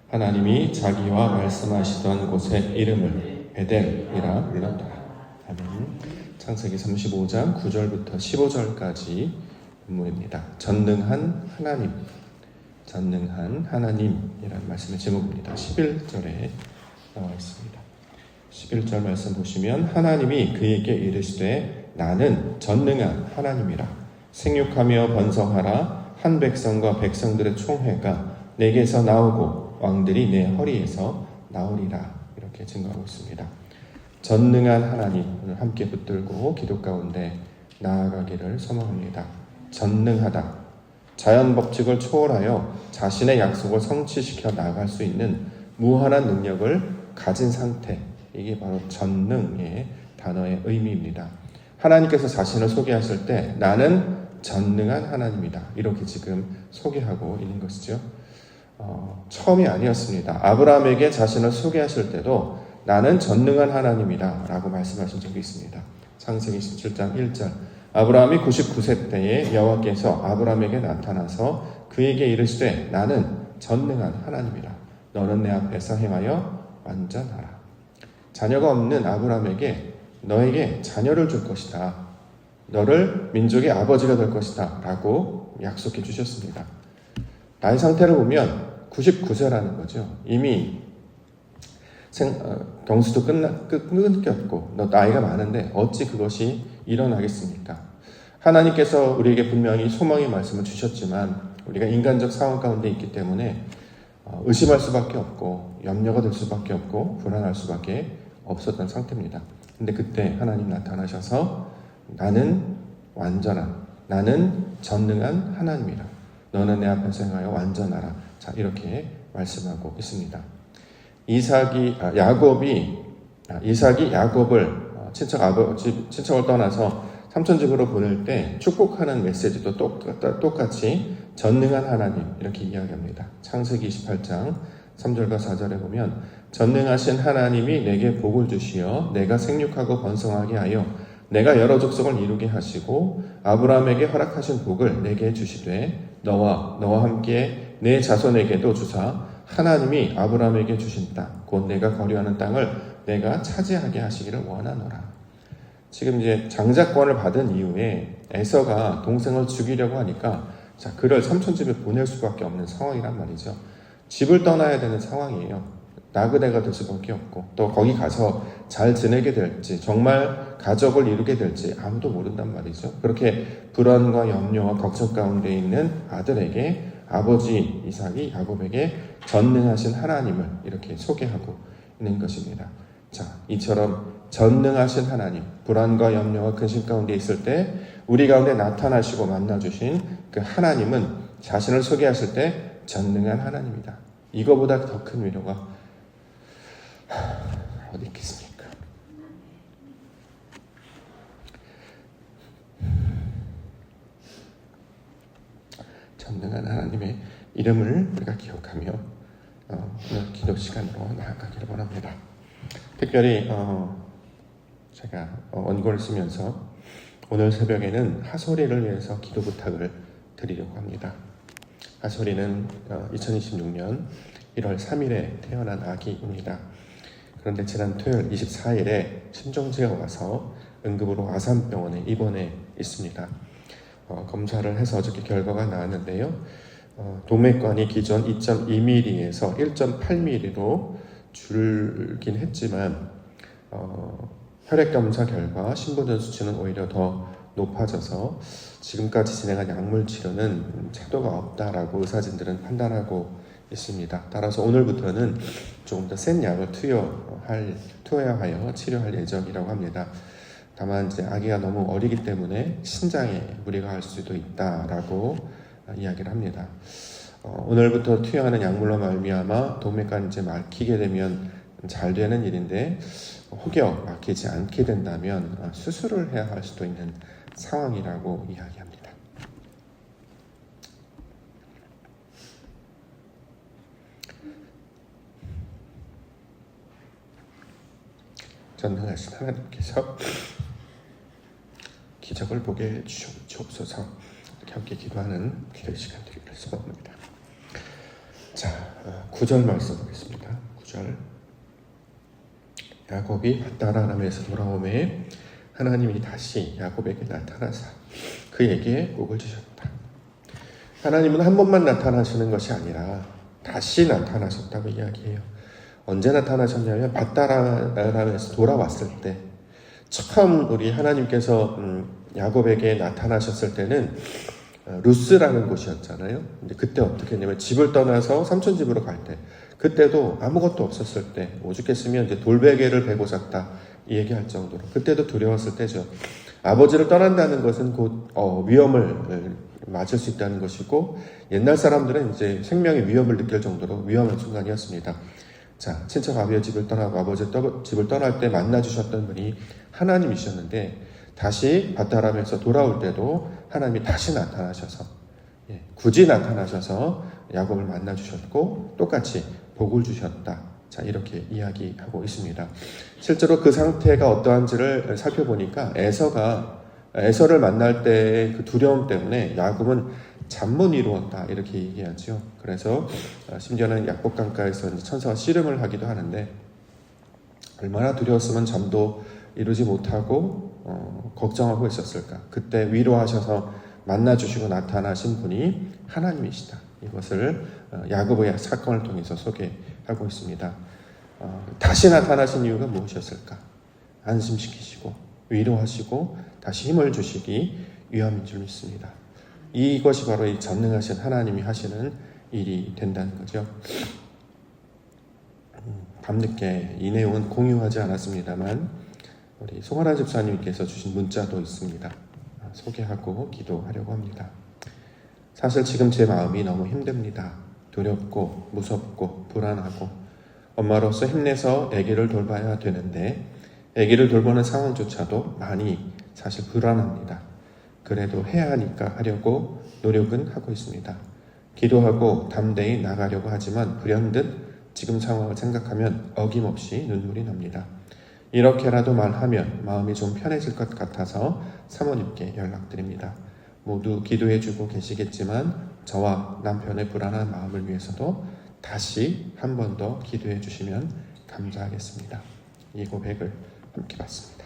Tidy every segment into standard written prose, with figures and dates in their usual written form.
하나님이 자기와 말씀하시던 곳의 이름을 에덴이라 불렀더라. 아멘. 창세기 35장 9절부터 15절까지 본문입니다. 전능한 하나님, 전능한 하나님이라는 말씀의 제목입니다. 11절에 나와 있습니다. 11절 말씀 보시면 하나님이 그에게 이르시되 나는 전능한 하나님이라. 생육하며 번성하라. 한 백성과 백성들의 총회가 내게서 나오고 왕들이 내 허리에서 나오리라. 이렇게 증거하고 있습니다. 전능한 하나님, 오늘 함께 붙들고 기도 가운데 나아가기를 소망합니다. 전능하다. 자연 법칙을 초월하여 자신의 약속을 성취시켜 나갈 수 있는 무한한 능력을 가진 상태, 이게 바로 전능의 단어의 의미입니다. 하나님께서 자신을 소개하실 때 나는 전능한 하나님이다, 이렇게 지금 소개하고 있는 것이죠. 처음이 아니었습니다. 아브라함에게 자신을 소개하실 때도 나는 전능한 하나님이다 라고 말씀하신 적이 있습니다. 창세기 17장 1절 아브라함이 99세 때에 여호와께서 아브라함에게 나타나서 그에게 이르시되 나는 전능한 하나님이라. 너는 내 앞에서 행하여 완전하라. 자녀가 없는 아브라함에게 너에게 자녀를 줄 것이다. 너를 민족의 아버지가 될 것이다 라고 약속해 주셨습니다. 나의 상태를 보면 99세라는 거죠. 이미 경수도 끊겼고 너 나이가 많은데 어찌 그것이 일어나겠습니까? 하나님께서 우리에게 분명히 소망의 말씀을 주셨지만 우리가 인간적 상황 가운데 있기 때문에 의심할 수밖에 없고 염려가 될 수밖에 없고 불안할 수밖에 없었던 상태입니다. 근데 그때 하나님 나타나셔서 나는 완전한, 나는 전능한 하나님이라. 너는 내 앞에서 행하여 완전하라. 자, 이렇게 말씀하고 있습니다. 이삭이 야곱을 친척을 떠나서 삼촌집으로 보낼 때 축복하는 메시지도 똑같이 전능한 하나님, 이렇게 이야기합니다. 창세기 28장 3절과 4절에 보면 전능하신 하나님이 내게 복을 주시어 내가 생육하고 번성하게 하여 내가 여러 족속을 이루게 하시고 아브라함에게 허락하신 복을 내게 주시되 너와 함께 내 자손에게도 주사 하나님이 아브라함에게 주신 땅, 곧 내가 거류하는 땅을 내가 차지하게 하시기를 원하노라. 지금 이제 장자권을 받은 이후에 에서가 동생을 죽이려고 하니까 그를 삼촌집에 보낼 수밖에 없는 상황이란 말이죠. 집을 떠나야 되는 상황이에요. 나그네가 될 수밖에 없고 또 거기 가서 잘 지내게 될지 정말 가족을 이루게 될지 아무도 모른단 말이죠. 그렇게 불안과 염려와 걱정 가운데 있는 아들에게 아버지 이삭이 야곱에게 전능하신 하나님을 이렇게 소개하고 있는 것입니다. 자, 이처럼 전능하신 하나님, 불안과 염려와 근심 가운데 있을 때 우리 가운데 나타나시고 만나주신 그 하나님은 자신을 소개하실 때 전능한 하나님이다. 이거보다 더 큰 위로가 어디 있겠습니까? 전능한 하나님의 이름을 우리가 기억하며 오늘 기도 시간으로 나아가기를 원합니다. 특별히 제가 원고를 쓰면서 오늘 새벽에는 하솔이를 위해서 기도 부탁을 드리려고 합니다. 하솔이는 2026년 1월 3일에 태어난 아기입니다. 그런데 지난 토요일 24일에 심정지가 와서 응급으로 아산병원에 입원해 있습니다. 검사를 해서 어저께 결과가 나왔는데요. 동맥관이 기존 2.2mm에서 1.8mm로 줄긴 했지만 혈액검사 결과 신부전 수치는 오히려 더 높아져서 지금까지 진행한 약물 치료는 차도가 없다라고 의사진들은 판단하고 있습니다. 따라서 오늘부터는 조금 더 센 약을 투여하여 치료할 예정이라고 합니다. 다만 이제 아기가 너무 어리기 때문에 신장에 무리가 갈 수도 있다라고 이야기를 합니다. 오늘부터 투여하는 약물로 말미암아 동맥관이 이제 막히게 되면 잘 되는 일인데 혹여 막히지 않게 된다면 수술을 해야 할 수도 있는 상황이라고 이야기합니다. 전능하신 하나님께서 기적을 보게 주옵소서. 이렇게 함께 기도하는 기도의 시간 되기를 소원합니다. 자, 9절 말씀 보겠습니다. 9절. 야곱이 밧다라람에서 돌아오매 하나님이 다시 야곱에게 나타나사 그에게 복을 주셨다. 하나님은 한 번만 나타나시는 것이 아니라 다시 나타나셨다고 이야기해요. 언제 나타나셨냐면 밧다라람에서 돌아왔을 때, 처음 우리 하나님께서 야곱에게 나타나셨을 때는 루스라는 곳이었잖아요. 근데 그때 어떻게 했냐면 집을 떠나서 삼촌 집으로 갈 때, 그때도 아무것도 없었을 때, 오죽했으면 이제 돌베개를 베고 잤다 이 얘기할 정도로 그때도 두려웠을 때죠. 아버지를 떠난다는 것은 곧 위험을 맞을 수 있다는 것이고, 옛날 사람들은 이제 생명의 위협을 느낄 정도로 위험한 순간이었습니다. 자, 친척 아비의 집을 떠나고 아버지 집을 떠날 때 만나주셨던 분이 하나님이셨는데, 다시 밧다람에서 돌아올 때도 하나님이 다시 나타나셔서, 굳이 나타나셔서 야곱을 만나주셨고 똑같이 복을 주셨다. 자, 이렇게 이야기하고 있습니다. 실제로 그 상태가 어떠한지를 살펴보니까 에서를 만날 때의 그 두려움 때문에 야곱은 잠못 이루었다 이렇게 얘기하죠. 그래서 심지어는 야곱 강가에서 천사가 씨름을 하기도 하는데, 얼마나 두려웠으면 잠도 이루지 못하고 걱정하고 있었을까. 그때 위로하셔서 만나주시고 나타나신 분이 하나님이시다. 이것을 야곱의 사건을 통해서 소개하고 있습니다. 다시 나타나신 이유가 무엇이었을까? 안심시키시고 위로하시고 다시 힘을 주시기 위함인 줄 믿습니다. 이것이 바로 이 전능하신 하나님이 하시는 일이 된다는 거죠. 밤늦게 이 내용은 공유하지 않았습니다만 우리 송하나 집사님께서 주신 문자도 있습니다. 소개하고 기도하려고 합니다. 사실 지금 제 마음이 너무 힘듭니다. 두렵고 무섭고 불안하고 엄마로서 힘내서 아기를 돌봐야 되는데 아기를 돌보는 상황조차도 많이 사실 불안합니다. 그래도 해야 하니까 하려고 노력은 하고 있습니다. 기도하고 담대히 나가려고 하지만 불현듯 지금 상황을 생각하면 어김없이 눈물이 납니다. 이렇게라도 말하면 마음이 좀 편해질 것 같아서 사모님께 연락드립니다. 모두 기도해주고 계시겠지만 저와 남편의 불안한 마음을 위해서도 다시 한 번 더 기도해 주시면 감사하겠습니다. 이 고백을 함께 받습니다.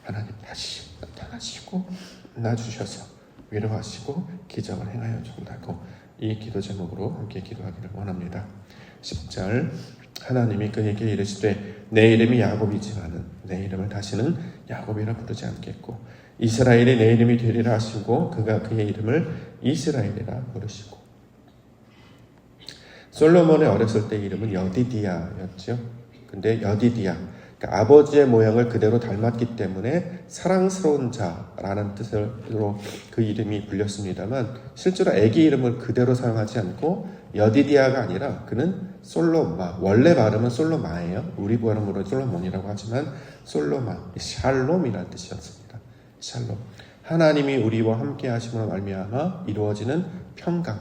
하나님 다시 나타나시고 놔주셔서 위로하시고 기적을 행하여 준다고 이 기도 제목으로 함께 기도하기를 원합니다. 10절. 하나님이 그에게 이르시되 내 이름이 야곱이지만은 내 이름을 다시는 야곱이라 부르지 않겠고 이스라엘이 내 이름이 되리라 하시고 그가 그의 이름을 이스라엘이라 부르시고. 솔로몬의 어렸을 때 이름은 여디디야였죠. 근데 여디디야, 그러니까 아버지의 모양을 그대로 닮았기 때문에 사랑스러운 자라는 뜻으로 그 이름이 불렸습니다만, 실제로 아기 이름을 그대로 사용하지 않고 여디디야가 아니라 그는 솔로마, 원래 발음은 솔로마예요. 우리 발음으로 솔로몬이라고 하지만 솔로마, 샬롬이라는 뜻이었습니다. 샬롬, 하나님이 우리와 함께 하심으로 말미암아 이루어지는 평강,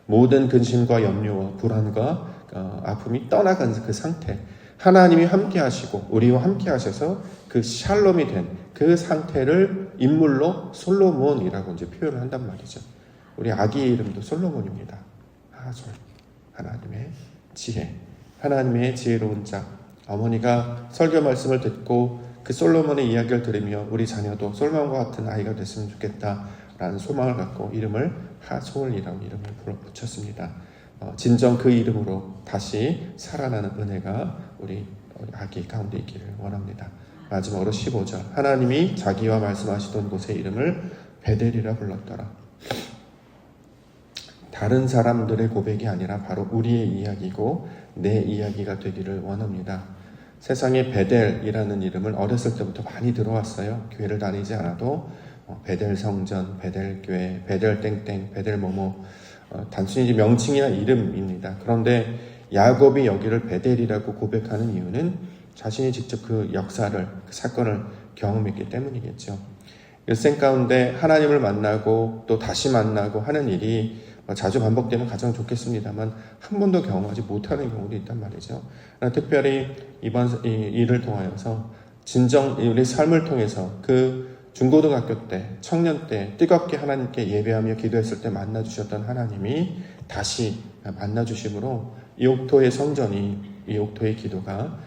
모든 근심과 염려와 불안과 아픔이 떠나간 그 상태, 하나님이 함께 하시고 우리와 함께 하셔서 그 샬롬이 된 그 상태를 인물로 솔로몬이라고 이제 표현을 한단 말이죠. 우리 아기의 이름도 솔로몬입니다. 하솔, 하나님의 지혜, 하나님의 지혜로운 자. 어머니가 설교 말씀을 듣고 그 솔로몬의 이야기를 들으며 우리 자녀도 솔로몬과 같은 아이가 됐으면 좋겠다라는 소망을 갖고 이름을 하솔이라고 이름을 붙였습니다. 진정 그 이름으로 다시 살아나는 은혜가 우리 아기 가운데 있기를 원합니다. 마지막으로 15절. 하나님이 자기와 말씀하시던 곳의 이름을 베델이라 불렀더라. 다른 사람들의 고백이 아니라 바로 우리의 이야기고 내 이야기가 되기를 원합니다. 세상에 베델이라는 이름을 어렸을 때부터 많이 들어왔어요. 교회를 다니지 않아도 베델 성전, 베델 교회, 베델 땡땡, 베델 뭐뭐, 단순히 명칭이나 이름입니다. 그런데 야곱이 여기를 베델이라고 고백하는 이유는 자신이 직접 그 역사를, 그 사건을 경험했기 때문이겠죠. 일생 가운데 하나님을 만나고 또 다시 만나고 하는 일이 자주 반복되면 가장 좋겠습니다만 한 번도 경험하지 못하는 경우도 있단 말이죠. 특별히 이번 일을 통하여서 진정 우리 삶을 통해서 그 중고등학교 때, 청년 때 뜨겁게 하나님께 예배하며 기도했을 때 만나주셨던 하나님이 다시 만나주심으로 이 옥토의 성전이, 이 옥토의 기도가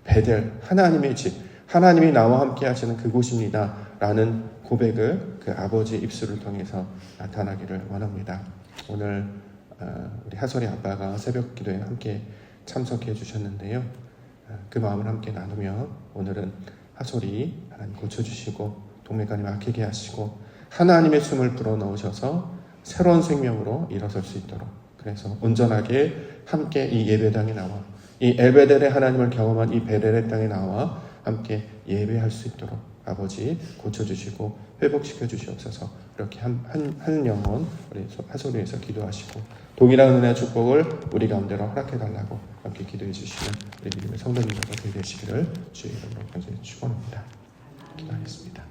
베델, 하나님의 집, 하나님이 나와 함께 하시는 그곳입니다 라는 고백을 그 아버지 입술을 통해서 나타나기를 원합니다. 오늘 우리 하솔이 아빠가 새벽 기도에 함께 참석해 주셨는데요. 그 마음을 함께 나누며 오늘은 하솔이 하나님 고쳐주시고 동맥간이 막히게 하시고 하나님의 숨을 불어넣으셔서 새로운 생명으로 일어설 수 있도록, 그래서 온전하게 함께 이 예배당에 나와 이 엘베델의 하나님을 경험한 이 베델의 땅에 나와 함께 예배할 수 있도록 아버지 고쳐주시고 회복시켜 주시옵소서. 이렇게 한 영혼 우리 하솔이에서 기도하시고 동일한 은혜와 축복을 우리 가운데로 허락해달라고 함께 기도해 주시면 우리 믿음의 성도님들과 되시기를 주의 이름으로 간절히 축원합니다. 기도하겠습니다.